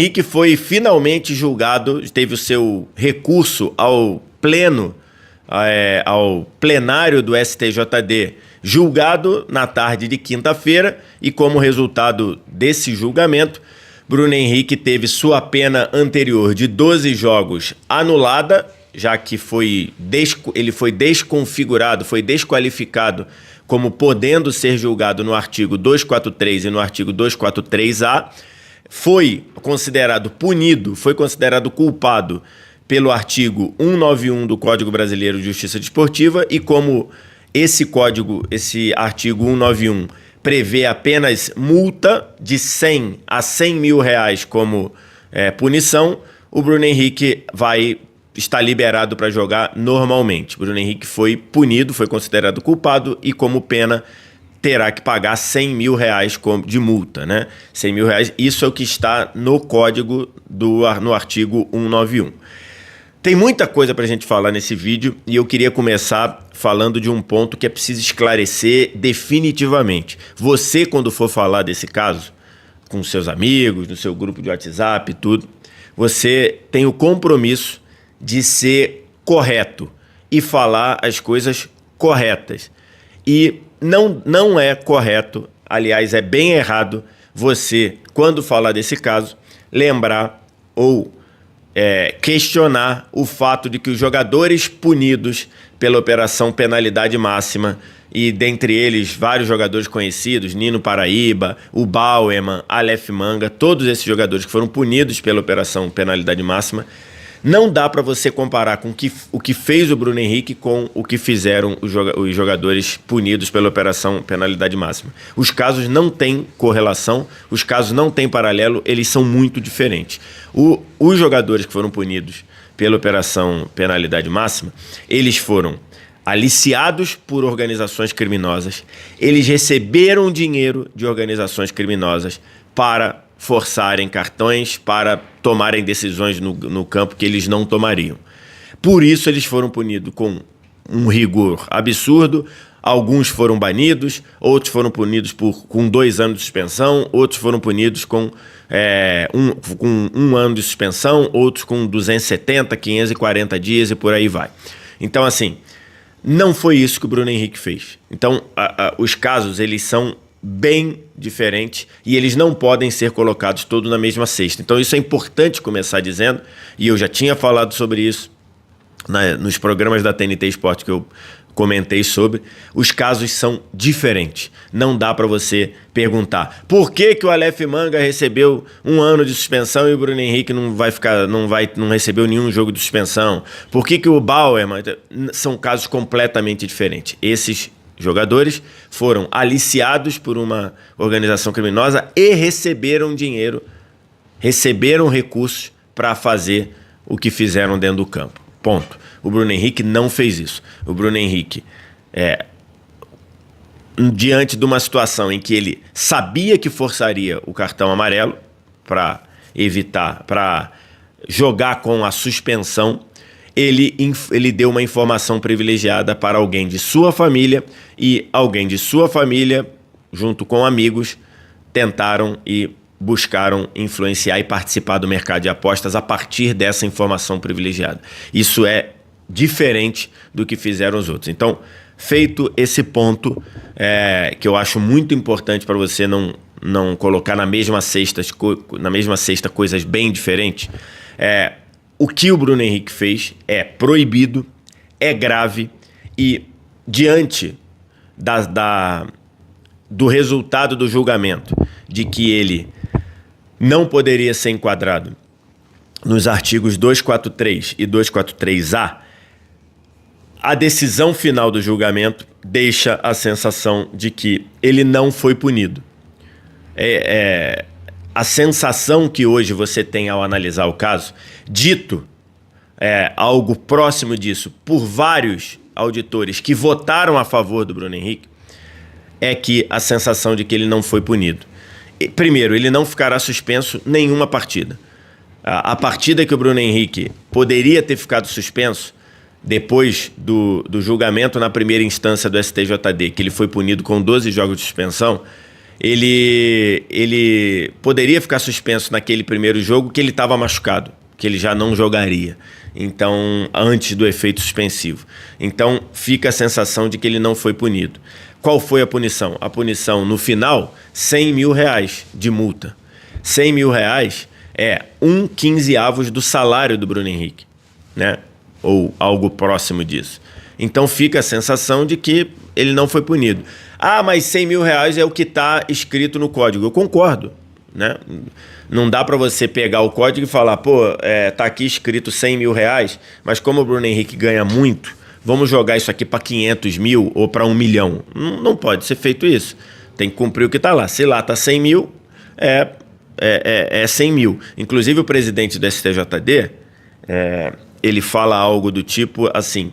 Henrique foi finalmente julgado, teve o seu recurso ao plenário do STJD julgado na tarde de quinta-feira, e como resultado desse julgamento, Bruno Henrique teve sua pena anterior de 12 jogos anulada, já que ele foi desconfigurado, foi desqualificado como podendo ser julgado no artigo 243 e no artigo 243A, foi considerado punido, foi considerado culpado pelo artigo 191 do Código Brasileiro de Justiça Desportiva, e como esse artigo 191 prevê apenas multa de 100 a 100 mil reais como punição, o Bruno Henrique vai estar liberado para jogar normalmente. Bruno Henrique foi punido, foi considerado culpado e como pena terá que pagar 100 mil reais de multa, né? 100 mil reais, isso é o que está no código, no artigo 191. Tem muita coisa para a gente falar nesse vídeo e eu queria começar falando de um ponto que é preciso esclarecer definitivamente. Você, quando for falar desse caso com seus amigos, no seu grupo de WhatsApp e tudo, você tem o compromisso de ser correto e falar as coisas corretas. E não é correto, aliás, é bem errado você, quando falar desse caso, lembrar ou questionar o fato de que os jogadores punidos pela Operação Penalidade Máxima, e dentre eles vários jogadores conhecidos, Nino Paraíba, o Bauerman, Aleph Manga, todos esses jogadores que foram punidos pela Operação Penalidade Máxima, não dá para você comparar com o que fez o Bruno Henrique com o que fizeram os jogadores punidos pela Operação Penalidade Máxima. Os casos não têm correlação, os casos não têm paralelo, eles são muito diferentes. Os jogadores que foram punidos pela Operação Penalidade Máxima, eles foram aliciados por organizações criminosas, eles receberam dinheiro de organizações criminosas para forçarem cartões, para tomarem decisões no campo que eles não tomariam. Por isso eles foram punidos com um rigor absurdo. Alguns foram banidos, outros foram punidos com 2 anos de suspensão, outros foram punidos com um ano de suspensão, outros com 270, 540 dias e por aí vai. Então, assim, não foi isso que o Bruno Henrique fez. Então, os casos, eles são bem diferentes e eles não podem ser colocados todos na mesma cesta. Então isso é importante começar dizendo, e eu já tinha falado sobre isso nos programas da TNT Esporte que eu comentei sobre, os casos são diferentes. Não dá para você perguntar por que o Aleph Manga recebeu 1 ano de suspensão e o Bruno Henrique não recebeu nenhum jogo de suspensão. Por que o Bauerman... São casos completamente diferentes. Esses jogadores foram aliciados por uma organização criminosa e receberam dinheiro, receberam recursos para fazer o que fizeram dentro do campo. Ponto. O Bruno Henrique não fez isso. O Bruno Henrique, diante de uma situação em que ele sabia que forçaria o cartão amarelo para evitar, para jogar com a suspensão, ele deu uma informação privilegiada para alguém de sua família, e alguém de sua família, junto com amigos, tentaram e buscaram influenciar e participar do mercado de apostas a partir dessa informação privilegiada. Isso é diferente do que fizeram os outros. Então, feito esse ponto, que eu acho muito importante para você não colocar na mesma cesta coisas bem diferentes, o que o Bruno Henrique fez é proibido, é grave e, diante do resultado do julgamento, de que ele não poderia ser enquadrado nos artigos 243 e 243A, a decisão final do julgamento deixa a sensação de que ele não foi punido. A sensação que hoje você tem ao analisar o caso, dito algo próximo disso por vários auditores que votaram a favor do Bruno Henrique, é que a sensação de que ele não foi punido. Primeiro, ele não ficará suspenso nenhuma partida. A partida que o Bruno Henrique poderia ter ficado suspenso depois do julgamento na primeira instância do STJD, que ele foi punido com 12 jogos de suspensão, ele poderia ficar suspenso naquele primeiro jogo que ele estava machucado, que ele já não jogaria. Então, antes do efeito suspensivo. Então, fica a sensação de que ele não foi punido. Qual foi a punição? A punição, no final, R$100 mil de multa. R$100 mil é 1/15 do salário do Bruno Henrique, né? Ou algo próximo disso. Então, fica a sensação de que ele não foi punido. Ah, mas R$100 mil é o que está escrito no código. Eu concordo, né? Não dá para você pegar o código e falar, pô, tá aqui escrito R$100 mil, mas como o Bruno Henrique ganha muito, vamos jogar isso aqui para 500 mil ou para 1 milhão. Não pode ser feito isso. Tem que cumprir o que está lá. Se lá está 100 mil, é 100 mil. Inclusive o presidente do STJD, ele fala algo do tipo assim: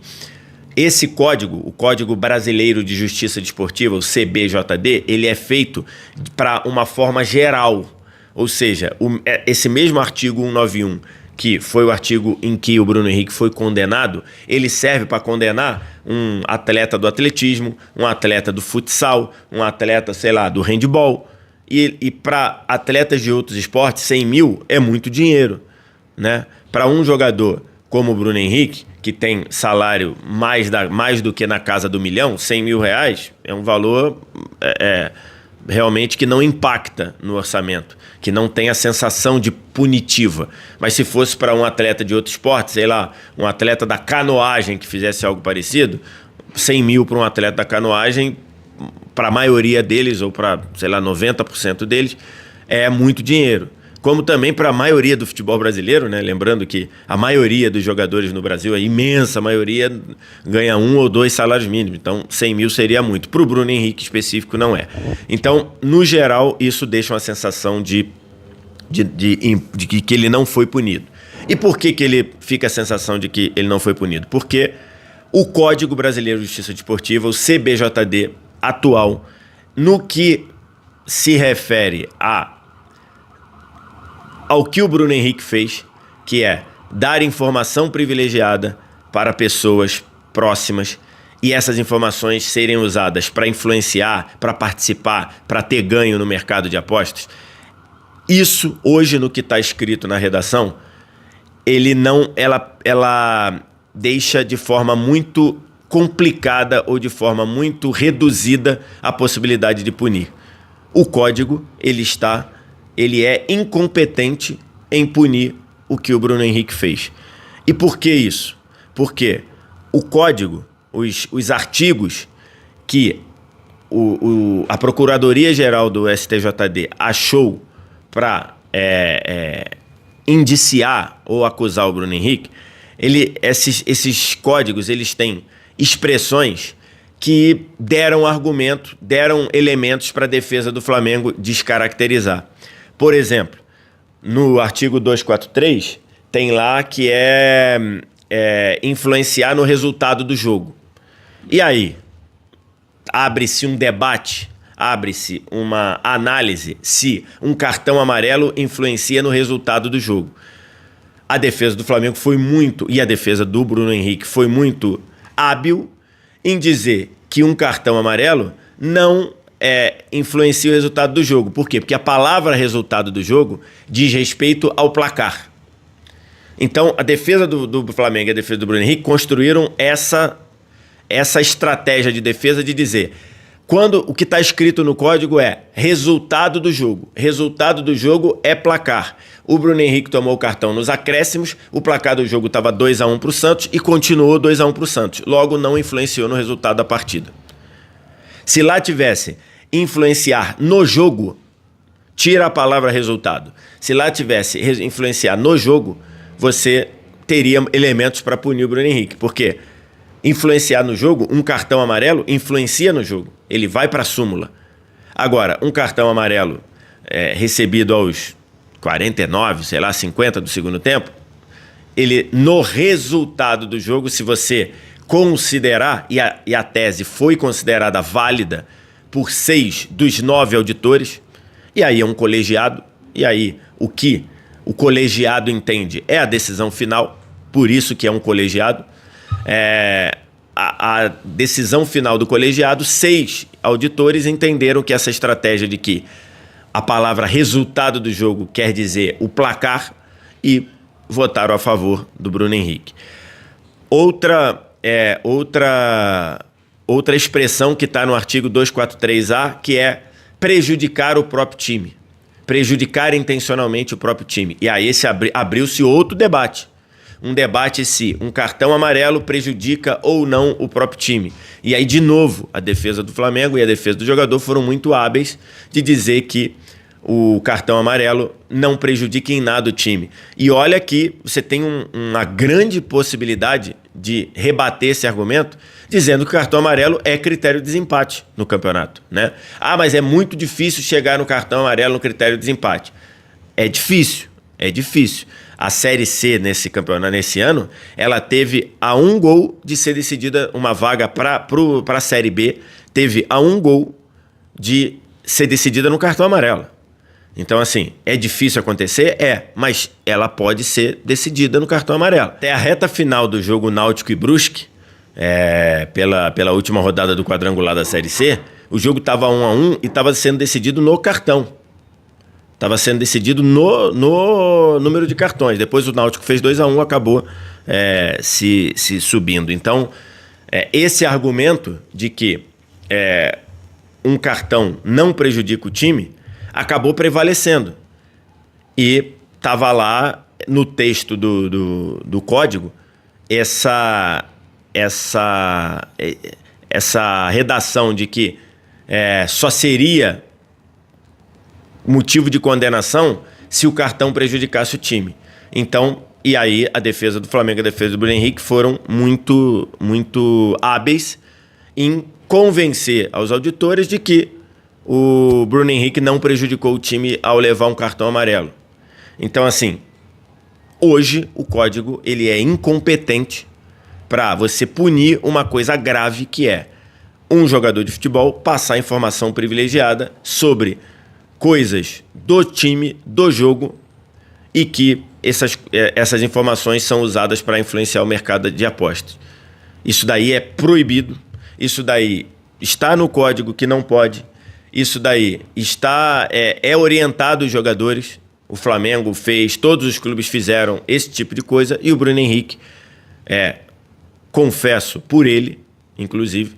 esse código, o Código Brasileiro de Justiça Desportiva, o CBJD, ele é feito para uma forma geral. Ou seja, esse mesmo artigo 191, que foi o artigo em que o Bruno Henrique foi condenado, ele serve para condenar um atleta do atletismo, um atleta do futsal, um atleta, sei lá, do handball. E para atletas de outros esportes, 100 mil é muito dinheiro, né? Para um jogador como o Bruno Henrique, que tem salário mais do que na casa do milhão, R$100 mil é um valor realmente que não impacta no orçamento, que não tem a sensação de punitiva. Mas se fosse para um atleta de outro esporte, sei lá, um atleta da canoagem que fizesse algo parecido, 100 mil para um atleta da canoagem, para a maioria deles, ou para, sei lá, 90% deles, é muito dinheiro. Como também para a maioria do futebol brasileiro, né? Lembrando que a maioria dos jogadores no Brasil, a imensa maioria, ganha 1 ou 2 salários mínimos. Então, 100 mil seria muito. Para o Bruno Henrique específico, não é. Então, no geral, isso deixa uma sensação de que ele não foi punido. E por que ele fica a sensação de que ele não foi punido? Porque o Código Brasileiro de Justiça Desportiva, o CBJD atual, no que se refere ao que o Bruno Henrique fez, que é dar informação privilegiada para pessoas próximas e essas informações serem usadas para influenciar, para participar, para ter ganho no mercado de apostas. Isso, hoje, no que está escrito na redação, ela deixa de forma muito complicada ou de forma muito reduzida a possibilidade de punir. O código, ele é incompetente em punir o que o Bruno Henrique fez. E por que isso? Porque o código, os artigos que a Procuradoria-Geral do STJD achou para indiciar ou acusar o Bruno Henrique, esses códigos, eles têm expressões que deram argumento, deram elementos para a defesa do Flamengo descaracterizar. Por exemplo, no artigo 243, tem lá que influenciar no resultado do jogo. E aí, abre-se um debate, abre-se uma análise se um cartão amarelo influencia no resultado do jogo. A defesa do Flamengo e a defesa do Bruno Henrique foi muito hábil em dizer que um cartão amarelo não influencia o resultado do jogo. Por quê? Porque a palavra resultado do jogo diz respeito ao placar. Então, a defesa do Flamengo e a defesa do Bruno Henrique construíram essa estratégia de defesa de dizer: quando o que está escrito no código é resultado do jogo. Resultado do jogo é placar. O Bruno Henrique tomou o cartão nos acréscimos, o placar do jogo estava 2-1 para o Santos e continuou 2-1 para o Santos. Logo, não influenciou no resultado da partida. Se lá tivesse influenciar no jogo, tira a palavra resultado. Se lá tivesse influenciar no jogo, você teria elementos para punir o Bruno Henrique. Por quê? Influenciar no jogo, um cartão amarelo influencia no jogo. Ele vai para a súmula. Agora, um cartão amarelo recebido aos 49, sei lá, 50 do segundo tempo, ele, no resultado do jogo, se você considerar, e a tese foi considerada válida por 6 dos 9 auditores, e aí é um colegiado, e aí o que o colegiado entende é a decisão final, por isso que é um colegiado. a decisão final do colegiado, 6 auditores entenderam que essa estratégia de que a palavra resultado do jogo quer dizer o placar e votaram a favor do Bruno Henrique. Outra expressão que está no artigo 243A, que é prejudicar o próprio time. Prejudicar intencionalmente o próprio time. E aí abriu-se outro debate. Um debate se um cartão amarelo prejudica ou não o próprio time. E aí, de novo, a defesa do Flamengo e a defesa do jogador foram muito hábeis de dizer que o cartão amarelo não prejudica em nada o time. E olha que você tem uma grande possibilidade de rebater esse argumento dizendo que o cartão amarelo é critério de desempate no campeonato, né? Ah, mas é muito difícil chegar no cartão amarelo no critério de desempate. É difícil. A Série C nesse campeonato, nesse ano, ela teve a 1 gol de ser decidida uma vaga para a Série B, teve a 1 gol de ser decidida no cartão amarelo. Então, assim, é difícil acontecer? Mas ela pode ser decidida no cartão amarelo. Até a reta final do jogo Náutico e Brusque, pela última rodada do quadrangular da Série C, o jogo estava 1-1 e estava sendo decidido no cartão. Estava sendo decidido no número de cartões. Depois o Náutico fez 2-1, acabou se subindo. Então, esse argumento de que um cartão não prejudica o time acabou prevalecendo. E estava lá no texto do código essa redação de que só seria motivo de condenação se o cartão prejudicasse o time. Então, e aí a defesa do Flamengo e a defesa do Bruno Henrique foram muito, muito hábeis em convencer aos auditores de que o Bruno Henrique não prejudicou o time ao levar um cartão amarelo. Então, assim, hoje o código ele é incompetente para você punir uma coisa grave, que é um jogador de futebol passar informação privilegiada sobre coisas do time, do jogo, e que essas informações são usadas para influenciar o mercado de apostas. Isso daí é proibido, isso daí está no código que não pode, isso daí é orientado os jogadores. O Flamengo fez, todos os clubes fizeram esse tipo de coisa, e o Bruno Henrique, confesso por ele, inclusive,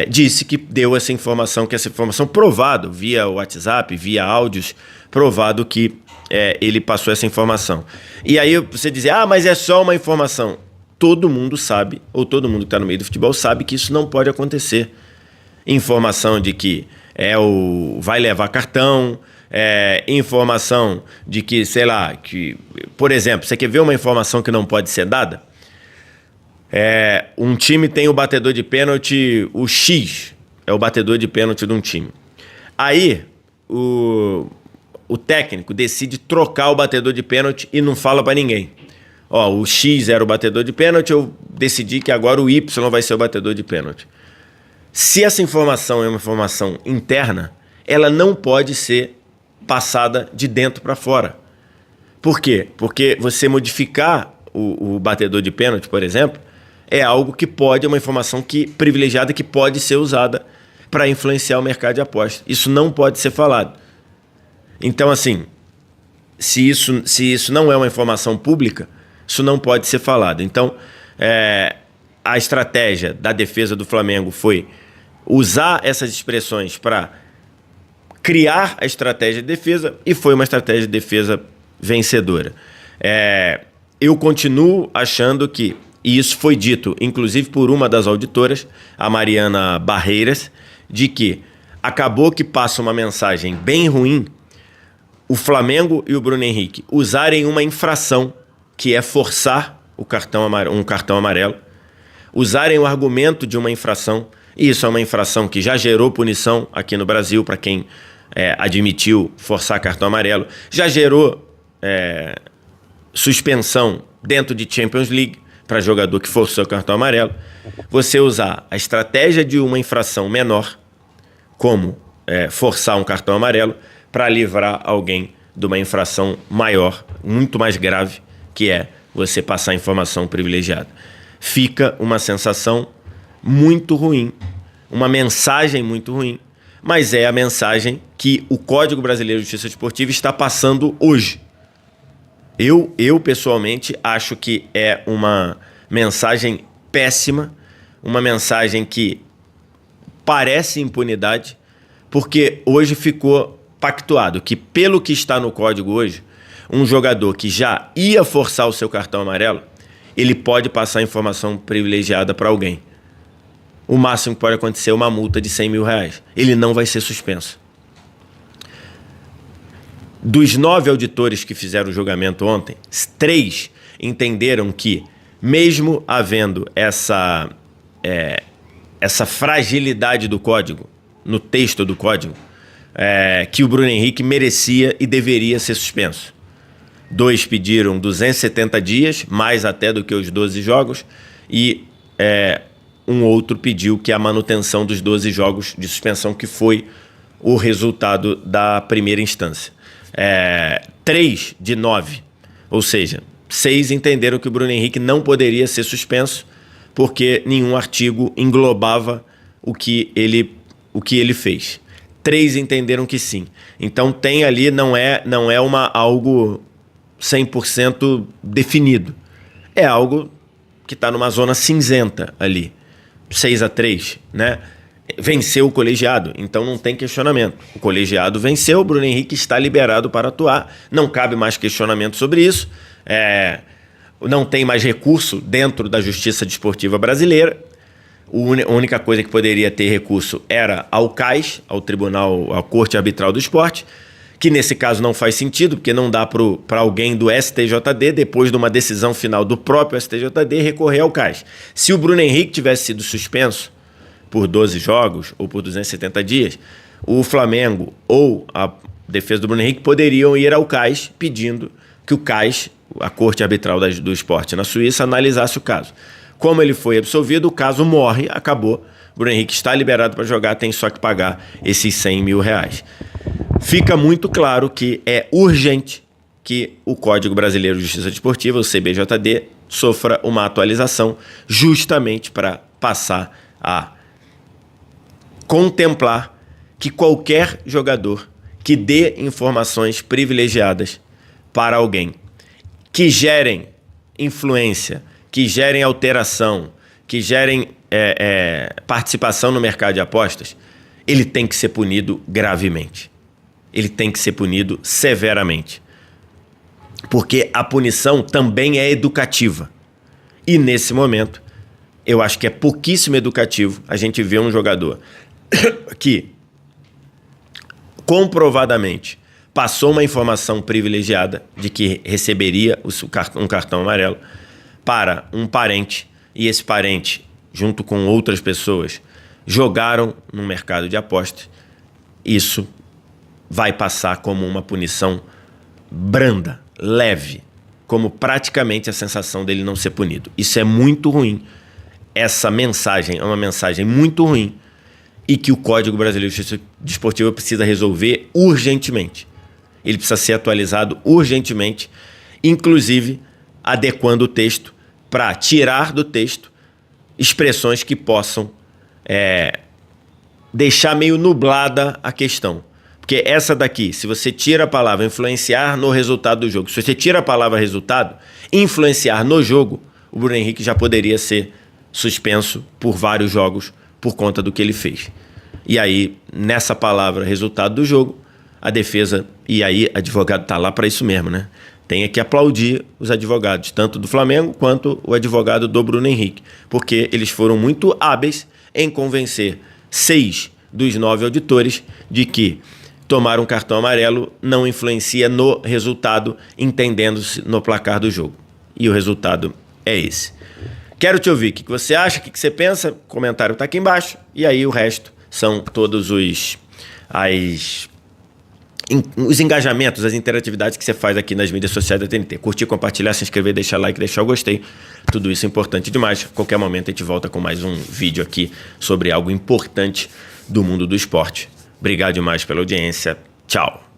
disse que deu essa informação provado via WhatsApp, via áudios, provado que ele passou essa informação. E aí você diz, mas é só uma informação. Todo mundo sabe, ou todo mundo que está no meio do futebol sabe que isso não pode acontecer. Informação de que vai levar cartão, informação de que, sei lá, por exemplo, você quer ver uma informação que não pode ser dada? Um time tem o batedor de pênalti, o X é o batedor de pênalti de um time. Aí o técnico decide trocar o batedor de pênalti e não fala para ninguém. O X era o batedor de pênalti, eu decidi que agora o Y vai ser o batedor de pênalti. Se essa informação é uma informação interna, ela não pode ser passada de dentro para fora. Por quê? Porque você modificar o batedor de pênalti, por exemplo, é algo que é uma informação privilegiada que pode ser usada para influenciar o mercado de apostas. Isso não pode ser falado. Então, assim, se isso não é uma informação pública, isso não pode ser falado. Então, a estratégia da defesa do Flamengo foi usar essas expressões para criar a estratégia de defesa, e foi uma estratégia de defesa vencedora. Eu continuo achando que, e isso foi dito, inclusive por uma das auditoras, a Mariana Barreiras, de que acabou que passa uma mensagem bem ruim o Flamengo e o Bruno Henrique usarem uma infração, que é forçar um cartão amarelo, usarem o argumento de uma infração, e isso é uma infração que já gerou punição aqui no Brasil para quem admitiu forçar cartão amarelo, já gerou suspensão dentro de Champions League para jogador que forçou o cartão amarelo. Você usar a estratégia de uma infração menor, como forçar um cartão amarelo, para livrar alguém de uma infração maior, muito mais grave, que é você passar informação privilegiada. Fica uma sensação muito ruim, uma mensagem muito ruim, mas é a mensagem que o Código Brasileiro de Justiça Desportiva está passando hoje. Eu pessoalmente acho que é uma mensagem péssima, uma mensagem que parece impunidade, porque hoje ficou pactuado que, pelo que está no código hoje, um jogador que já ia forçar o seu cartão amarelo, ele pode passar informação privilegiada para alguém. O máximo que pode acontecer é uma multa de R$100 mil. Ele não vai ser suspenso. Dos 9 auditores que fizeram o julgamento ontem, 3 entenderam que, mesmo havendo essa fragilidade do código, no texto do código, que o Bruno Henrique merecia e deveria ser suspenso. 2 pediram 270 dias, mais até do que os 12 jogos, e um outro pediu que a manutenção dos 12 jogos de suspensão, que foi o resultado da primeira instância. 3 de 9, ou seja, 6 entenderam que o Bruno Henrique não poderia ser suspenso porque nenhum artigo englobava o que ele fez. 3 entenderam que sim. Então tem ali, não é algo 100% definido. É algo que está numa zona cinzenta ali. 6-3, né? Venceu o colegiado, então não tem questionamento. O colegiado venceu, o Bruno Henrique está liberado para atuar, não cabe mais questionamento sobre isso, não tem mais recurso dentro da Justiça Desportiva Brasileira. A única coisa que poderia ter recurso era ao CAS, ao Tribunal, à Corte Arbitral do Esporte, que nesse caso não faz sentido, porque não dá para alguém do STJD, depois de uma decisão final do próprio STJD, recorrer ao CAS. Se o Bruno Henrique tivesse sido suspenso por 12 jogos ou por 270 dias, o Flamengo ou a defesa do Bruno Henrique poderiam ir ao CAS pedindo que o CAS, a Corte Arbitral do Esporte na Suíça, analisasse o caso. Como ele foi absolvido, o caso morre, acabou. O Bruno Henrique está liberado para jogar, tem só que pagar esses R$100 mil. Fica muito claro que é urgente que o Código Brasileiro de Justiça Desportiva, o CBJD, sofra uma atualização justamente para passar a contemplar que qualquer jogador que dê informações privilegiadas para alguém, que gerem influência, que gerem alteração, que gerem participação no mercado de apostas, ele tem que ser punido gravemente. Ele tem que ser punido severamente. Porque a punição também é educativa. E nesse momento, eu acho que é pouquíssimo educativo a gente ver um jogador que comprovadamente passou uma informação privilegiada de que receberia um cartão amarelo para um parente, e esse parente, junto com outras pessoas, jogaram no mercado de apostas. Isso vai passar como uma punição branda, leve, como praticamente a sensação dele não ser punido. Isso é muito ruim. Essa mensagem é uma mensagem muito ruim e que o Código Brasileiro de Justiça Desportiva precisa resolver urgentemente. Ele precisa ser atualizado urgentemente, inclusive adequando o texto para tirar do texto expressões que possam deixar meio nublada a questão. Porque essa daqui, se você tira a palavra influenciar no resultado do jogo, se você tira a palavra resultado, influenciar no jogo, o Bruno Henrique já poderia ser suspenso por vários jogos por conta do que ele fez. E aí, nessa palavra resultado do jogo, a defesa, e aí advogado está lá para isso mesmo, né? Tem que aplaudir os advogados, tanto do Flamengo quanto o advogado do Bruno Henrique, porque eles foram muito hábeis em convencer 6 dos 9 auditores de que tomar um cartão amarelo não influencia no resultado, entendendo-se no placar do jogo. E o resultado é esse. Quero te ouvir. O que você acha? O que você pensa? O comentário está aqui embaixo. E aí o resto são todos os engajamentos, as interatividades que você faz aqui nas mídias sociais da TNT. Curtir, compartilhar, se inscrever, deixar like, deixar o gostei. Tudo isso é importante demais. A qualquer momento a gente volta com mais um vídeo aqui sobre algo importante do mundo do esporte. Obrigado demais pela audiência. Tchau.